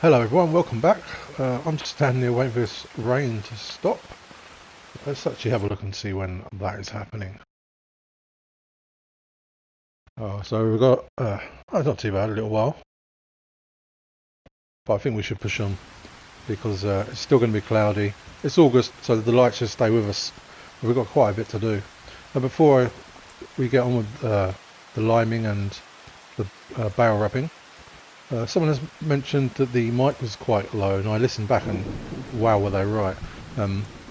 Hello everyone, welcome back. I'm just standing here waiting for this rain to stop. Let's actually have a look and see when that is happening. So we've got, it's not too bad, a little while. But I think we should push on because it's still going to be cloudy. It's August, so the light should stay with us. We've got quite a bit to do. Now before we get on with the liming and the barrel wrapping, someone has mentioned that the mic was quite low, and I listened back and wow, were they right.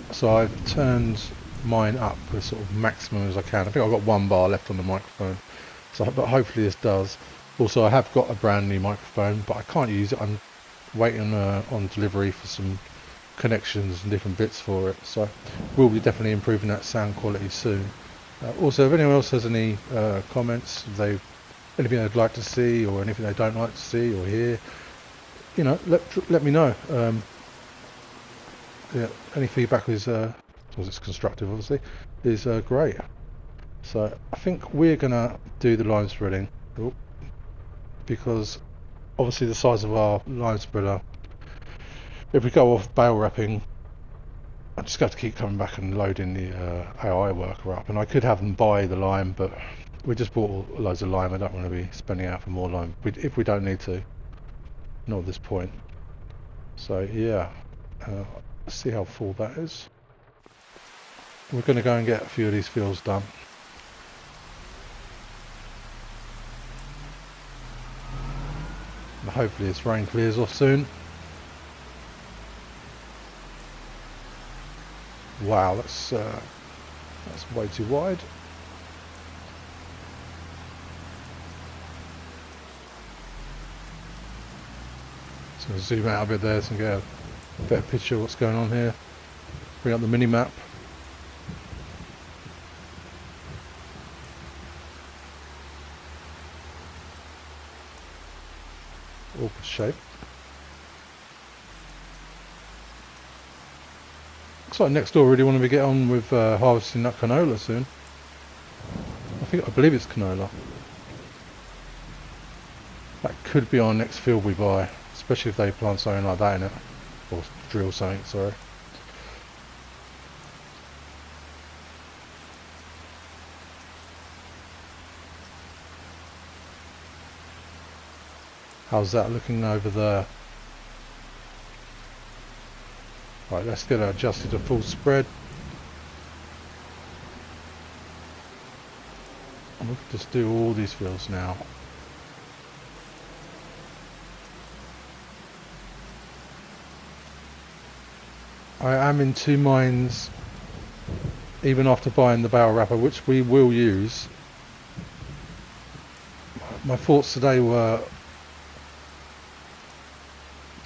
So I've turned mine up as sort of maximum as I can. I think I've got one bar left on the microphone, but hopefully this does. Also, I have got a brand new microphone, but I can't use it. I'm waiting on delivery for some connections and different bits for it, so we'll be definitely improving that sound quality soon. Also, if anyone else has any comments, anything they'd like to see or anything they don't like to see or hear, let me know. Yeah, any feedback is, as it's constructive obviously, is great. So I think we're gonna do the line spreading because obviously the size of our line spreader, if we go off bale wrapping, I just got to keep coming back and loading the AI worker up, and I could have them buy the lime, but we just bought loads of lime. I don't want to be spending out for more lime if we don't need to, not at this point. So yeah, let's see how full that is. We're going to go and get a few of these fields done. And hopefully this rain clears off soon. Wow, that's way too wide. So I'll zoom out a bit there so I can get a better picture of what's going on here. Bring up the mini map. Awkward shape. Looks like next door really want to get on with harvesting that canola soon. I believe it's canola. That could be our next field we buy, especially if they plant something like that in it, or drill something. Sorry. How's that looking over there? Right, let's get it adjusted to full spread. And we can just do all these fields now. I am in two minds, even after buying the barrel wrapper, which we will use. My thoughts today were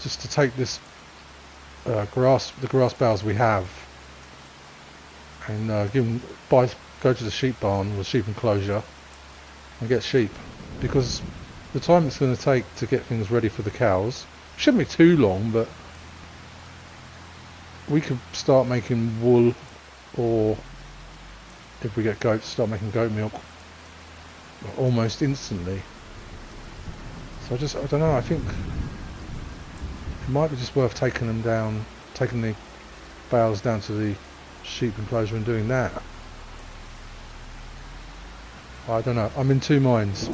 just to take this the grass bales we have, and go to the sheep barn, the sheep enclosure, and get sheep, because the time it's going to take to get things ready for the cows shouldn't be too long, but we could start making wool, or if we get goats, start making goat milk almost instantly. So I don't know, I think it might be just worth taking the bales down to the sheep enclosure and doing that. I don't know, I'm in two minds.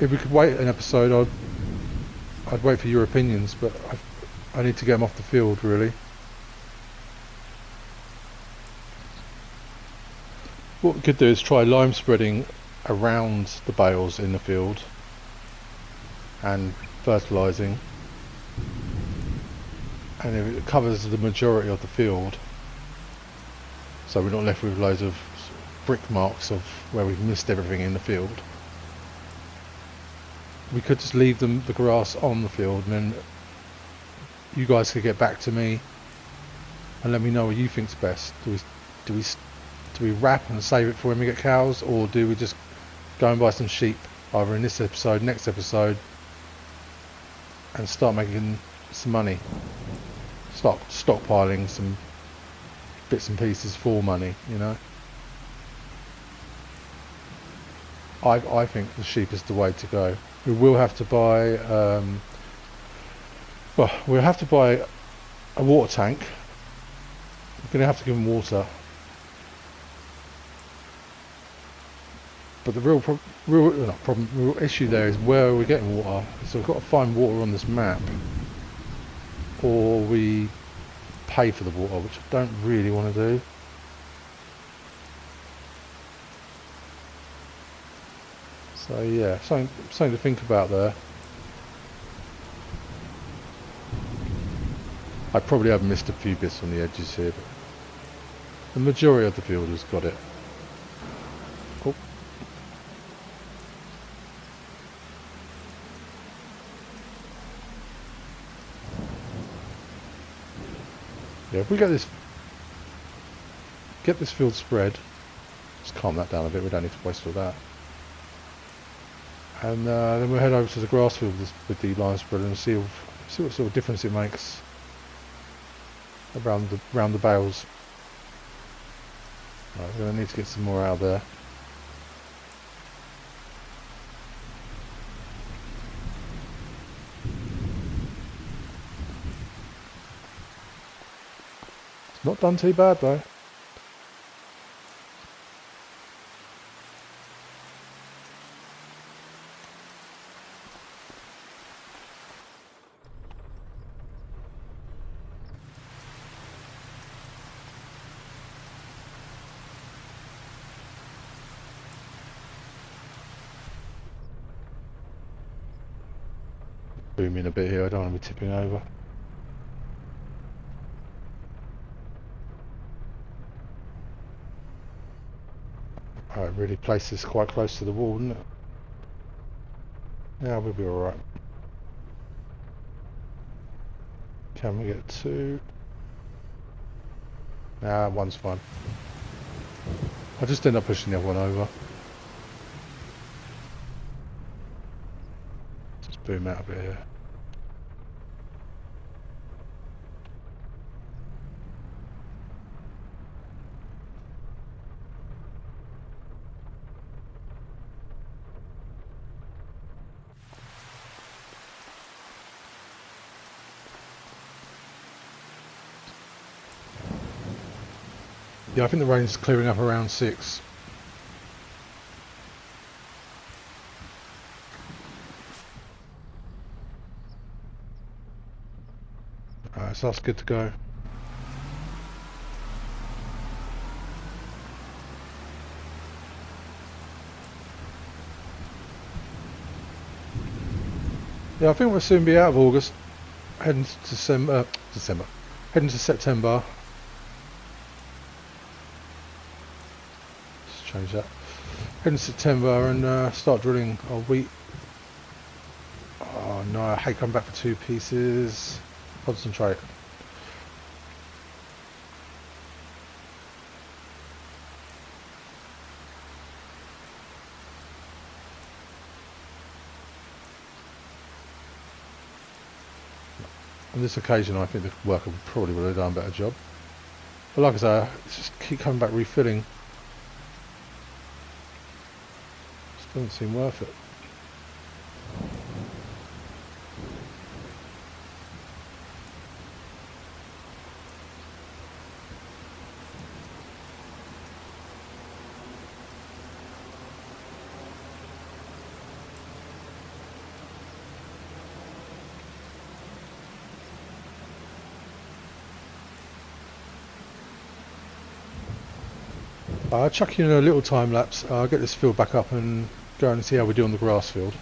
If we could wait an episode, I'd wait for your opinions, but I need to get them off the field really. What we could do is try lime spreading around the bales in the field and fertilising, and if it covers the majority of the field, so we're not left with loads of brick marks of where we've missed everything in the field, we could just leave the grass on the field, and then you guys could get back to me and let me know what you think's best. Do we wrap and save it for when we get cows, or do we just go and buy some sheep either in this episode, next episode, and start making some money, start stockpiling some bits and pieces for money, you know? I think the sheep is the way to go. We will have to buy Well, we'll have to buy a water tank. We're going to have to give them water. But the real issue there is where are we getting water? So we've got to find water on this map, or we pay for the water, which I don't really want to do. So yeah, something to think about there. I probably have missed a few bits on the edges here, but the majority of the field has got it. Oh. Yeah, if we get this field spread, just calm that down a bit, we don't need to waste all that. And then we'll head over to the grass field with the line spreader and see what sort of difference it makes around the bales. Right, we're going to need to get some more out there. It's not done too bad though. Boom in a bit here, I don't want to be tipping over. Alright, really place this quite close to the wall, isn't it? Yeah, we'll be alright. Can we get two? Nah, one's fine. I just end up pushing the other one over. Just boom out a bit here. Yeah, I think the rain's clearing up around 6. Alright, so that's good to go. Yeah, I think we'll soon be out of August, heading to heading to September. Let's change that. Heading to September and start drilling our wheat. Oh no, I hate coming back for 2 pieces. Concentrate. On this occasion, I think the worker probably would have done a better job. But like I say, it's just keep coming back refilling. Just doesn't seem worth it. I'll chuck you in a little time lapse. I'll get this field back up and go and see how we do on the grass field.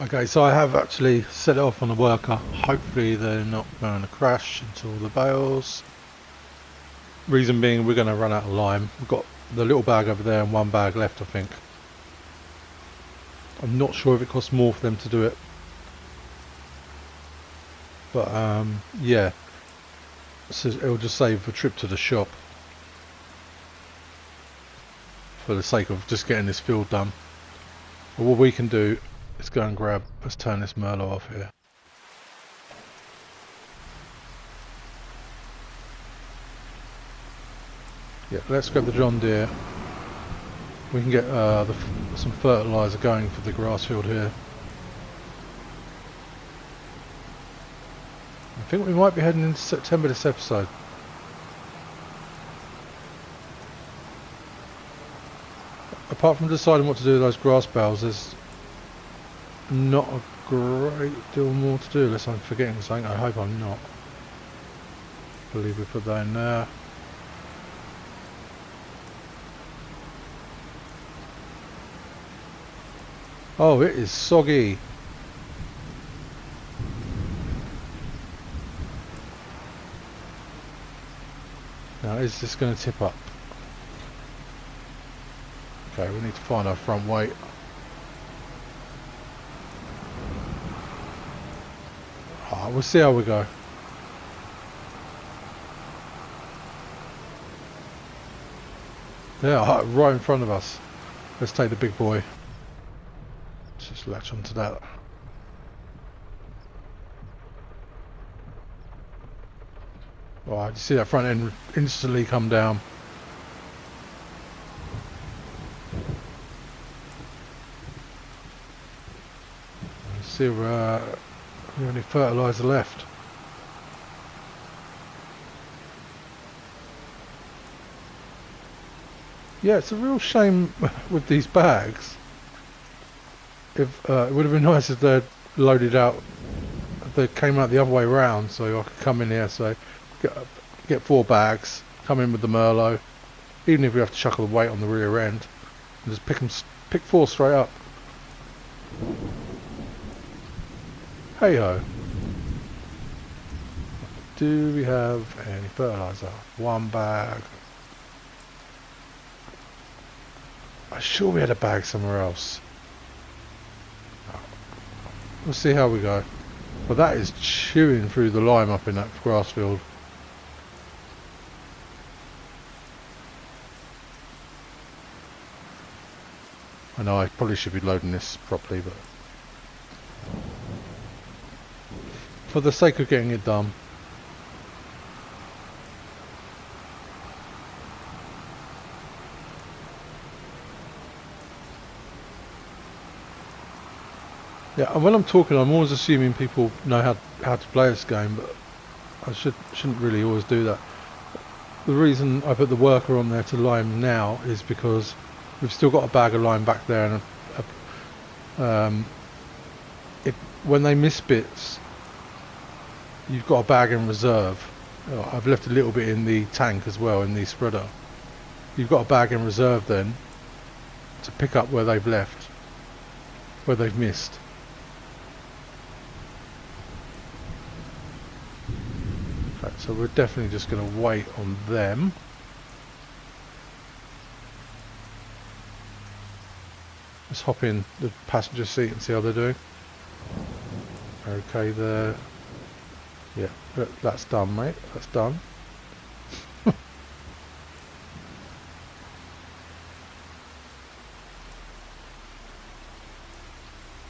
Okay, so I have actually set it off on the worker. Hopefully they're not going to crash into all the bales. Reason being, we're going to run out of lime. We've got the little bag over there and one bag left, I think. I'm not sure if it costs more for them to do it. But yeah, so it'll just save a trip to the shop for the sake of just getting this field done. But what we can do is go and grab, let's turn this Wernalou off here. Yeah, let's grab the John Deere. We can get some fertiliser going for the grass field here. I think we might be heading into September this episode. Apart from deciding what to do with those grass bales, there's not a great deal more to do unless I'm forgetting something. I hope I'm not. I believe we put that in there. Oh, it is soggy. Now, is this going to tip up? Okay, we need to find our front weight. Oh, we'll see how we go. Yeah, right in front of us. Let's take the big boy. Let's just latch onto that. Right, you see that front end instantly come down. Let's see if we have any fertiliser left. Yeah, it's a real shame with these bags. If it would have been nice if they'd loaded out, if they came out the other way round, so I could come in here. So get 4 bags, come in with the Wernalou, even if we have to chuckle the weight on the rear end, and just pick 4 straight up. Hey ho. Do we have any fertiliser? 1 bag. I'm sure we had a bag somewhere else. We'll see how we go. But that is chewing through the lime up in that grass field. I know I probably should be loading this properly, but for the sake of getting it done. Yeah, and when I'm talking, I'm always assuming people know how to play this game, but I shouldn't really always do that. The reason I put the worker on there to lime now is because we've still got a bag of lime back there, and when they miss bits, you've got a bag in reserve. I've left a little bit in the tank as well, in the spreader. You've got a bag in reserve then to pick up where they've left, where they've missed. Okay, so we're definitely just going to wait on them. Let's hop in the passenger seat and see how they're doing. Okay, there. Yeah, that's done, mate. That's done.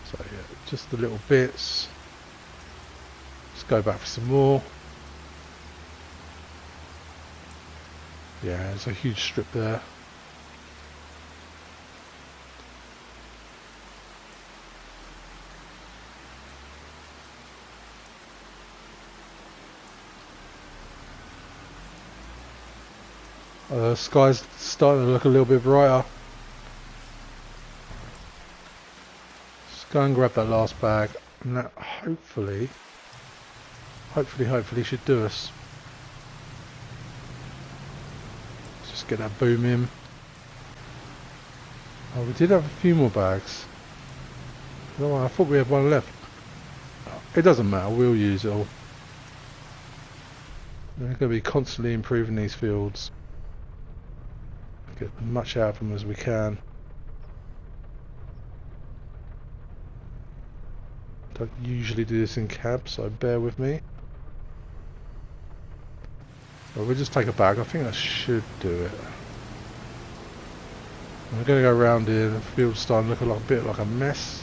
So yeah, just the little bits. Let's go back for some more. Yeah, there's a huge strip there. The sky's starting to look a little bit brighter. Let's go and grab that last bag, and that hopefully should do us. Let's just get that boom in. Oh, we did have a few more bags. No, I thought we had one left. It doesn't matter, we'll use it all. We're going to be constantly improving these fields. Get as much out of them as we can. Don't usually do this in cab, so bear with me. But we'll just take a bag. I think that should do it. We're going to go around here. The field's starting to look a bit like a mess.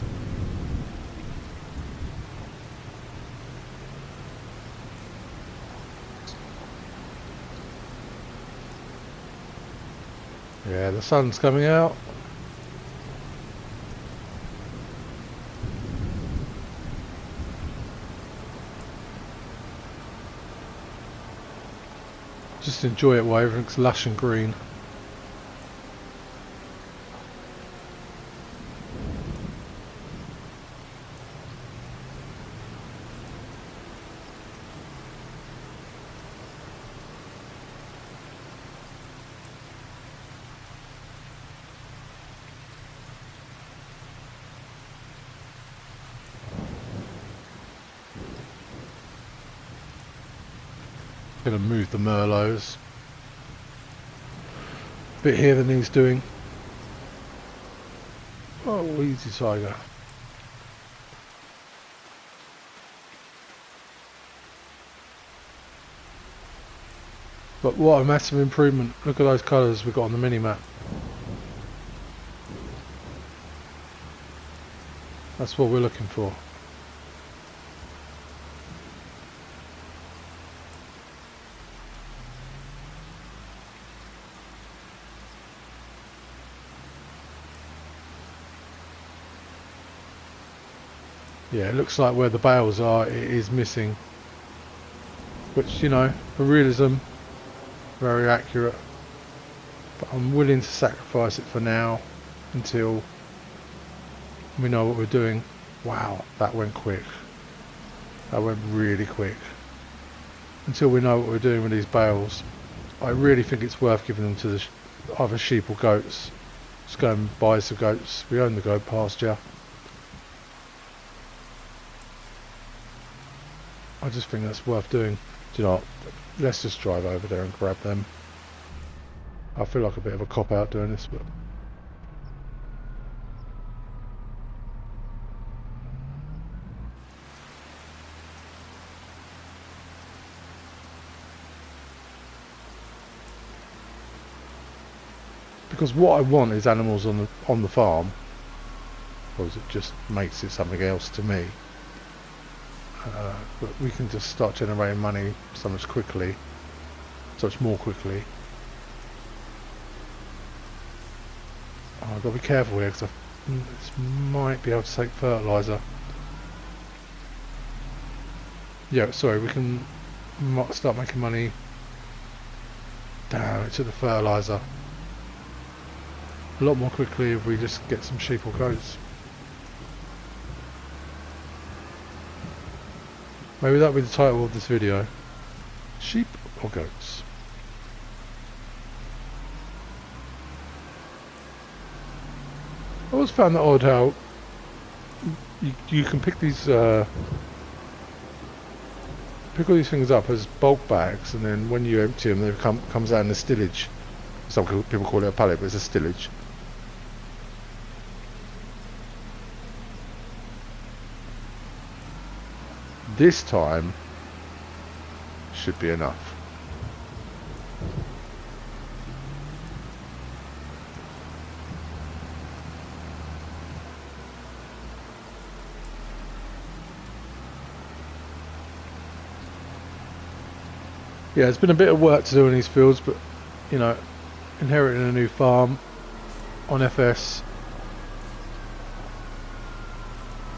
Yeah, the sun's coming out. Just enjoy it while everything's lush and green. Gonna move the Merlots. Bit here that needs doing. Oh, easy tiger. But what a massive improvement. Look at those colours we've got on the mini-map. That's what we're looking for. Yeah, it looks like where the bales are, it is missing. Which, you know, for realism, very accurate. But I'm willing to sacrifice it for now, until we know what we're doing. Wow, that went quick. That went really quick. Until we know what we're doing with these bales, I really think it's worth giving them to the either sheep or goats. Just go and buy some goats. We own the goat pasture. I just think that's worth doing. Do you know what? Let's just drive over there and grab them. I feel like a bit of a cop-out doing this, but... because what I want is animals on the farm, or it just makes it something else to me. But we can just start generating money so much more quickly. Oh, I've got to be careful here because this might be able to take fertiliser. Yeah, sorry, we can start making money. Damn, it took the fertiliser. A lot more quickly if we just get some sheep or goats. Maybe that'll be the title of this video. Sheep or goats? I always found that odd how you can pick these pick all these things up as bulk bags, and then when you empty them, they comes out in a stillage. Some people call it a pallet, but it's a stillage. This time should be enough. Yeah, it's been a bit of work to do in these fields, but you know, inheriting a new farm on FS,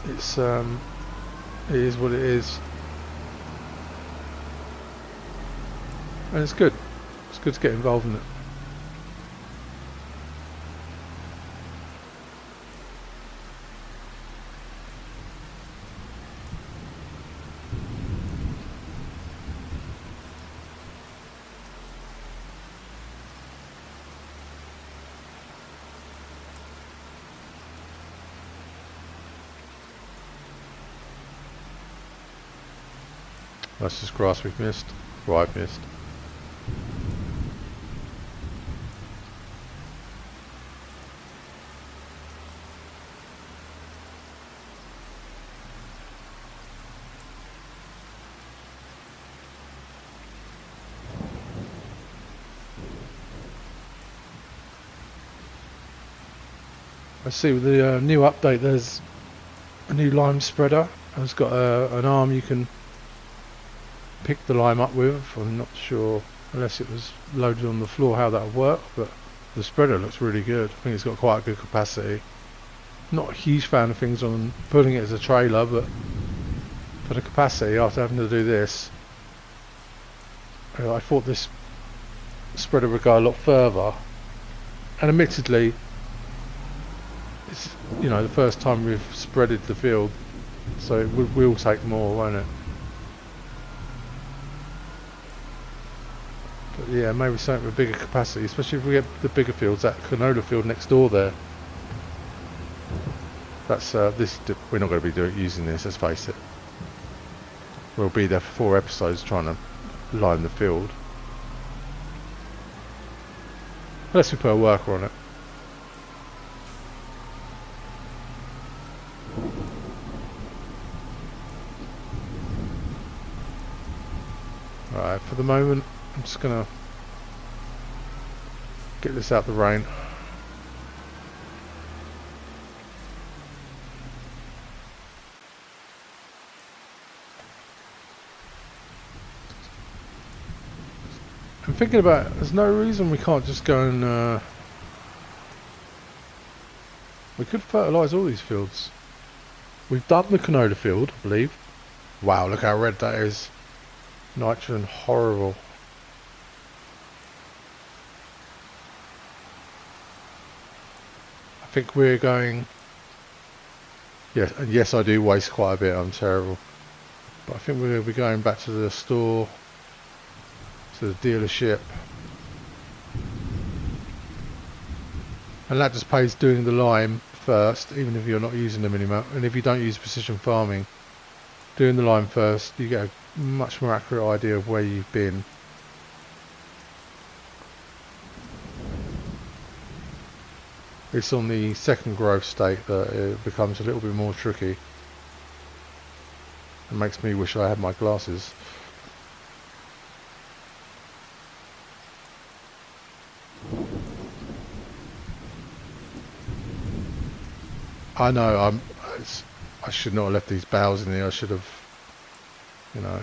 it's it is what it is, and it's good. It's good to get involved in it. That's just grass we've missed. Or I've missed. I see with the new update there's a new lime spreader. It's got an arm you can pick the lime up with. I'm not sure, unless it was loaded on the floor, how that would work, but the spreader looks really good. I think it's got quite a good capacity. Not a huge fan of things on putting it as a trailer, but for the capacity, after having to do this, I thought this spreader would go a lot further. And admittedly, it's, you know, the first time we've spreaded the field, so it will take more, won't it? But yeah, maybe something with bigger capacity, especially if we get the bigger fields. That canola field next door there, that's this. We're not going to be using this. Let's face it. We'll be there for 4 episodes trying to line the field, unless we put a worker on it. Alright, for the moment I'm just gonna get this out the rain. I'm thinking about, there's no reason we can't just go and we could fertilise all these fields. We've done the canola field, I believe. Wow, look how red that is. Nitrogen, horrible. I think we're going... Yes, and yes, I do waste quite a bit, I'm terrible. But I think we're going to be going back to the store, to the dealership. And that just pays doing the lime first, even if you're not using them anymore. And if you don't use precision farming, doing the lime first, you get a much more accurate idea of where you've been. It's on the second growth state that it becomes a little bit more tricky. It makes me wish I had my glasses. I know, I should not have left these bales in there. I should have, you know.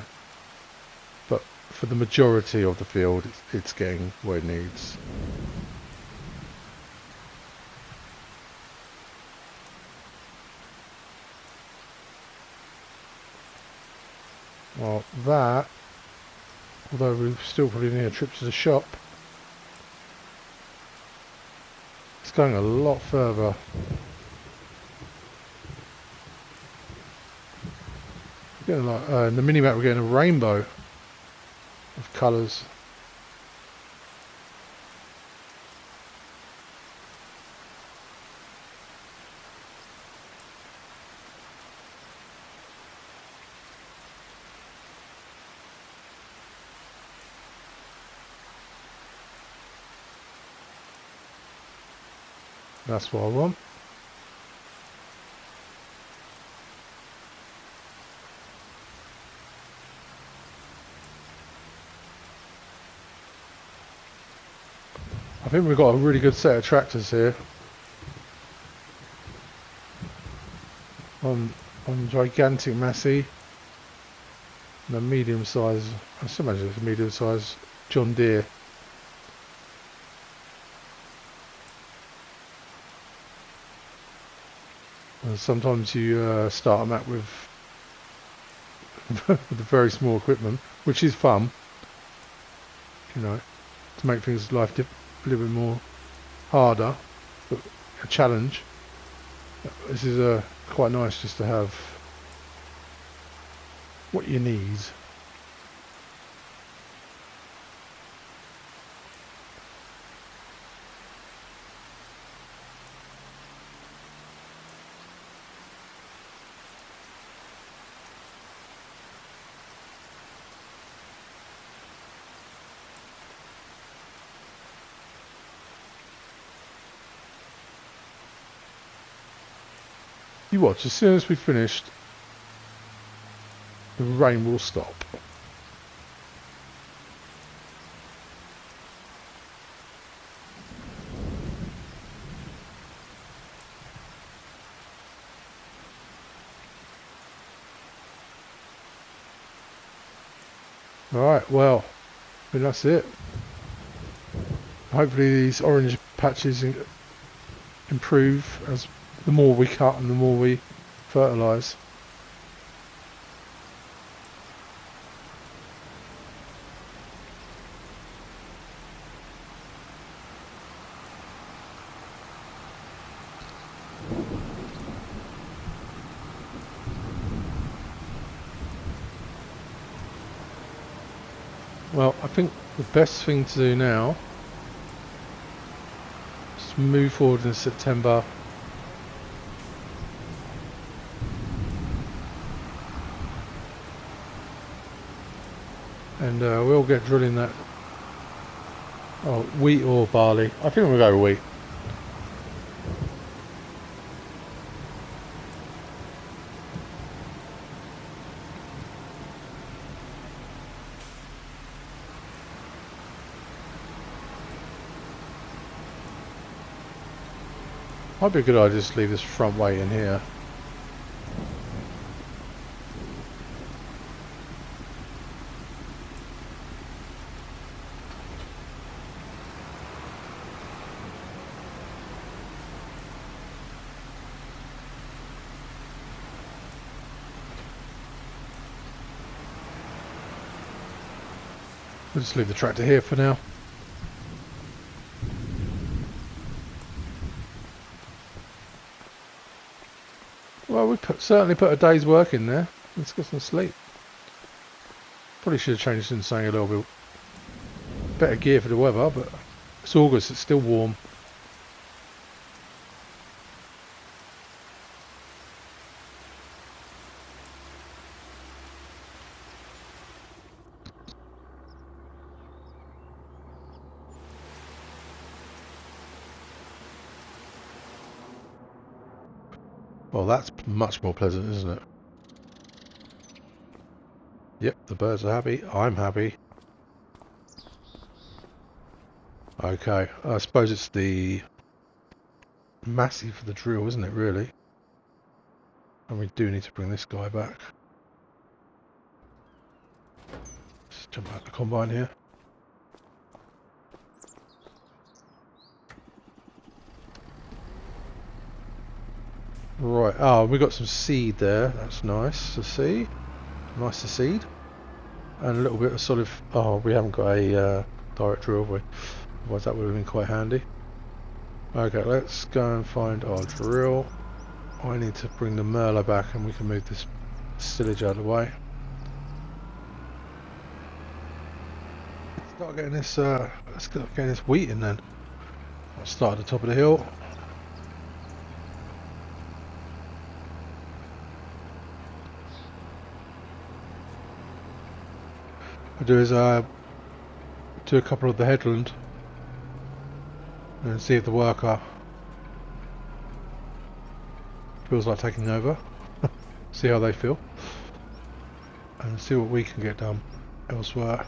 But for the majority of the field, it's getting where it needs. Well, that, although we still probably need a trip to the shop, it's going a lot further. Getting like in the mini-map, we're getting a rainbow of colours. That's what I want. I think we've got a really good set of tractors here. On gigantic Massey. And a medium size, I still imagine it's a medium size John Deere. And sometimes you start them out with with the very small equipment, which is fun, you know, to make things life a little bit more harder, but a challenge. This is quite nice just to have what you need. You watch, as soon as we finished, the rain will stop. Alright, well, I think that's it. Hopefully these orange patches improve as the more we cut and the more we fertilise. Well, I think the best thing to do now is move forward in September. And we'll get drilling that wheat or barley. I think we'll go wheat. Might be a good idea to just leave this front weight in here. We'll just leave the tractor here for now. Well, we certainly put a day's work in there. Let's get some sleep. Probably should have changed into something a little bit better gear for the weather, but it's August, it's still warm. Well, that's much more pleasant, isn't it? Yep, the birds are happy. I'm happy. Okay, I suppose it's the massey for the drill, isn't it, really? And we do need to bring this guy back. Let's jump out the combine here. Right, oh, we got some seed there. That's nice to see. Nice to seed. And a little bit of solid... Oh, we haven't got a direct drill, have we? Otherwise that would have been quite handy. Okay, let's go and find our drill. I need to bring the Merlot back and we can move this stillage out of the way. Start getting this, let's start getting this wheat in then. I'll start at the top of the hill. What I do is do a couple of the headland and see if the worker feels like taking over. See how they feel and see what we can get done elsewhere.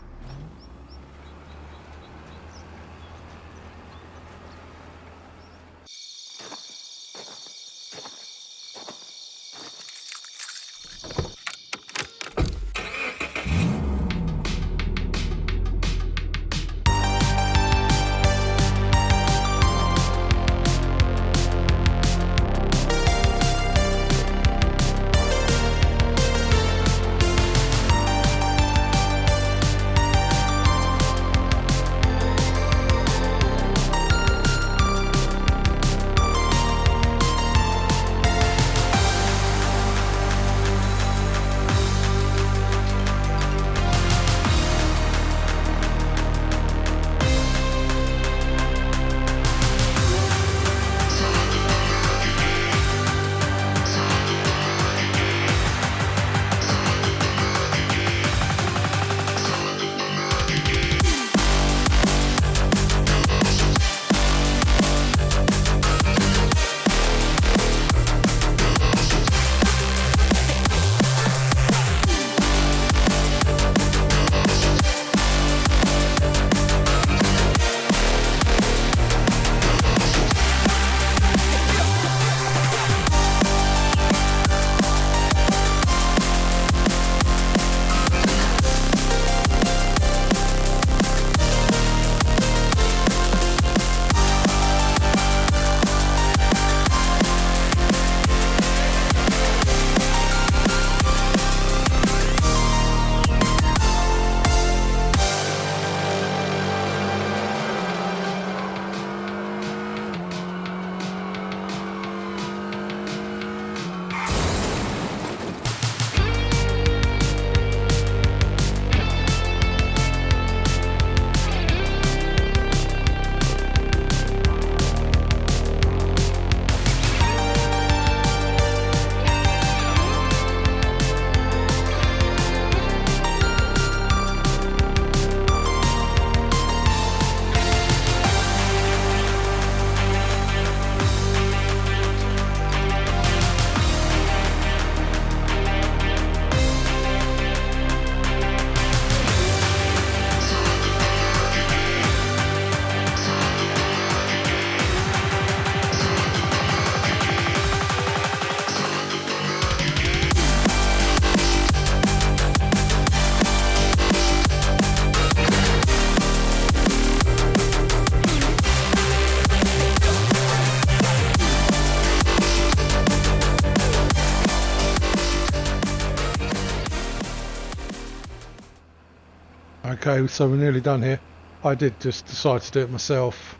Okay, so we're nearly done here. I did just decide to do it myself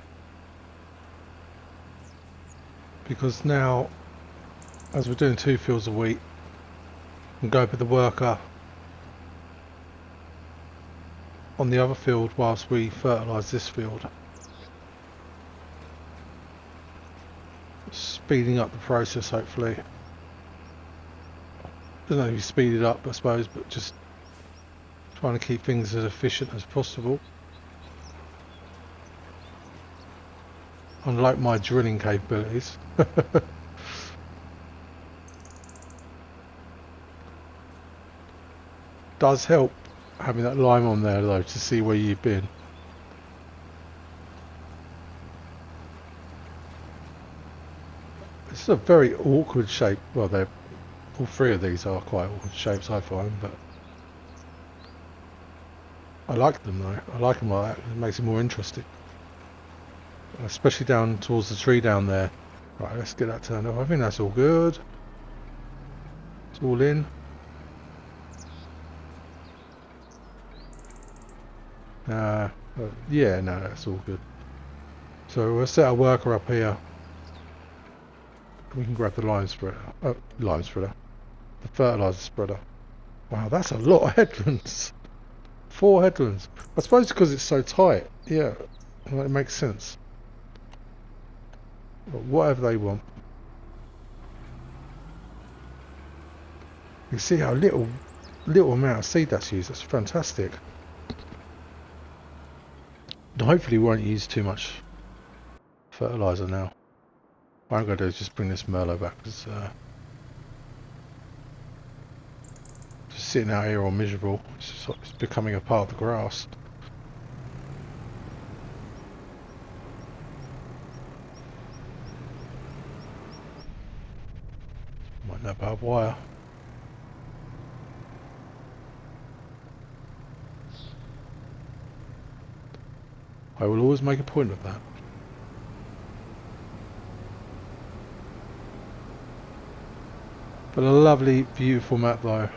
because now, as we're doing 2 fields a week, I can go with the worker on the other field whilst we fertilise this field, speeding up the process hopefully. Don't know if you speed it up I suppose, but just trying to keep things as efficient as possible. Unlike my drilling capabilities. Does help having that line on there though to see where you've been. It's a very awkward shape. Well, they're all 3 of these are quite awkward shapes I find, but I like them though. I like them like that. It makes it more interesting, especially down towards the tree down there. Right, let's get that turned off. I think that's all good. It's all in. Yeah, no, that's all good. So we'll set our worker up here. We can grab the lime spreader. The fertilizer spreader. Wow, that's a lot of headlands. 4 headlands. I suppose because it's so tight. Yeah, well, it makes sense. But whatever they want. You see how little amount of seed that's used. That's fantastic. Hopefully we won't use too much fertilizer now. What I'm going to do is just bring this Merlot back because just sitting out here all miserable. It's becoming a part of the grass. Might know barbed wire. I will always make a point of that. But a lovely, beautiful map though.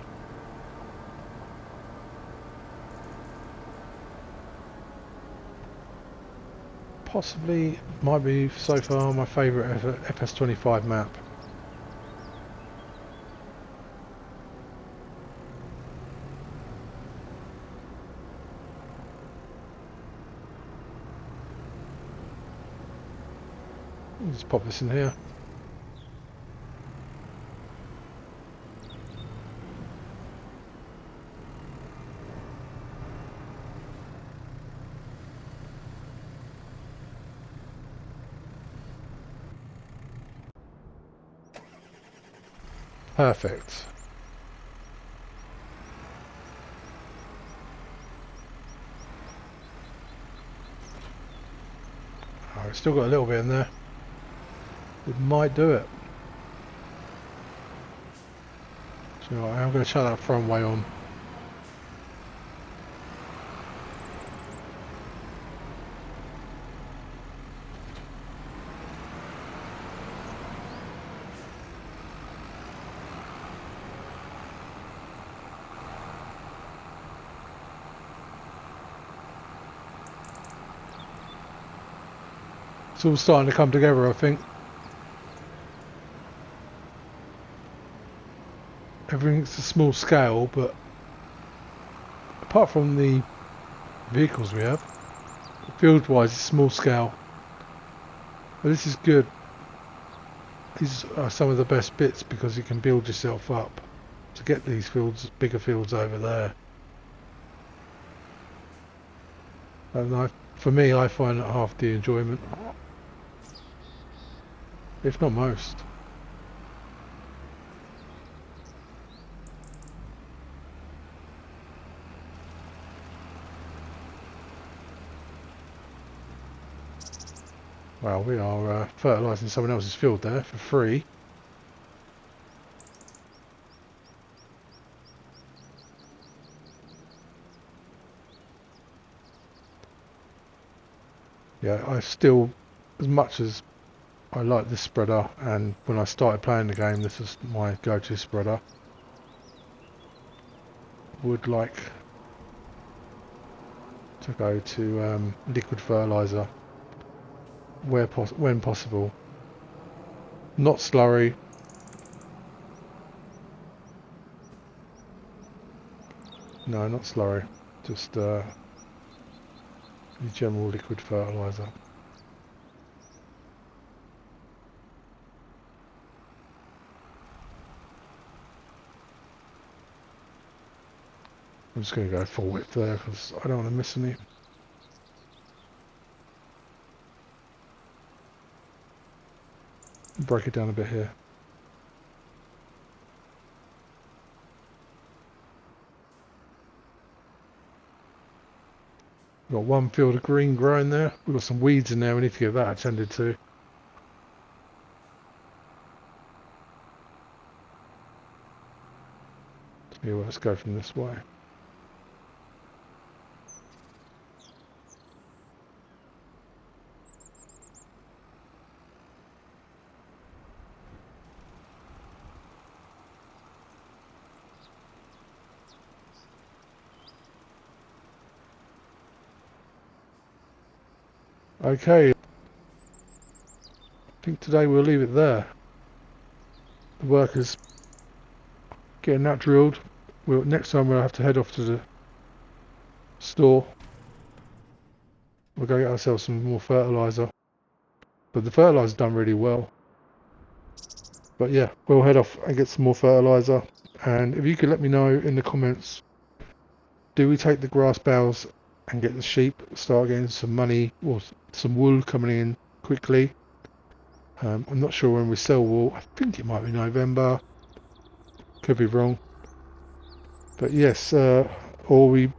Possibly, might be so far my favourite FS25 map. Just pop this in here. Perfect. Oh, it's still got a little bit in there. It might do it. So I'm going to shut that front way on. It's all starting to come together, I think. Everything's a small scale, but apart from the vehicles we have, field-wise it's small scale. But this is good. These are some of the best bits because you can build yourself up to get these fields, bigger fields over there. And for me, I find that half the enjoyment, if not most. Well, we are fertilising someone else's field there for free. Yeah, I still, as much as I like this spreader, and when I started playing the game this was my go-to spreader, would like to go to liquid fertiliser when possible. Not slurry. No, not slurry. Just your general liquid fertiliser. I'm just going to go full width there because I don't want to miss any. Break it down a bit here. We've got one field of green growing there. We've got some weeds in there. We need to get that attended to. Yeah, well, let's go from this way. Okay, I think today we'll leave it there. The workers getting that drilled. Next time we'll have to head off to the store. We'll go get ourselves some more fertiliser. But the fertiliser's done really well. But yeah, we'll head off and get some more fertiliser. And if you could let me know in the comments, do we take the grass bales and get the sheep, start getting some money or some wool coming in quickly? I'm not sure when we sell wool. I think it might be November. Could be wrong. But yes, or we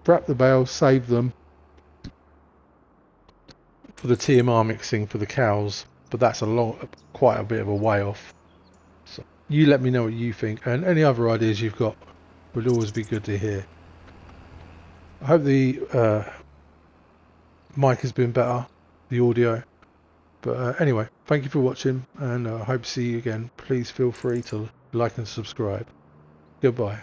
wrap the bales, save them for the TMR mixing for the cows. But that's quite a bit of a way off. So you let me know what you think, and any other ideas you've got would always be good to hear. I hope the mic has been better, the audio. But anyway, thank you for watching, and I hope to see you again. Please feel free to like and subscribe. Goodbye.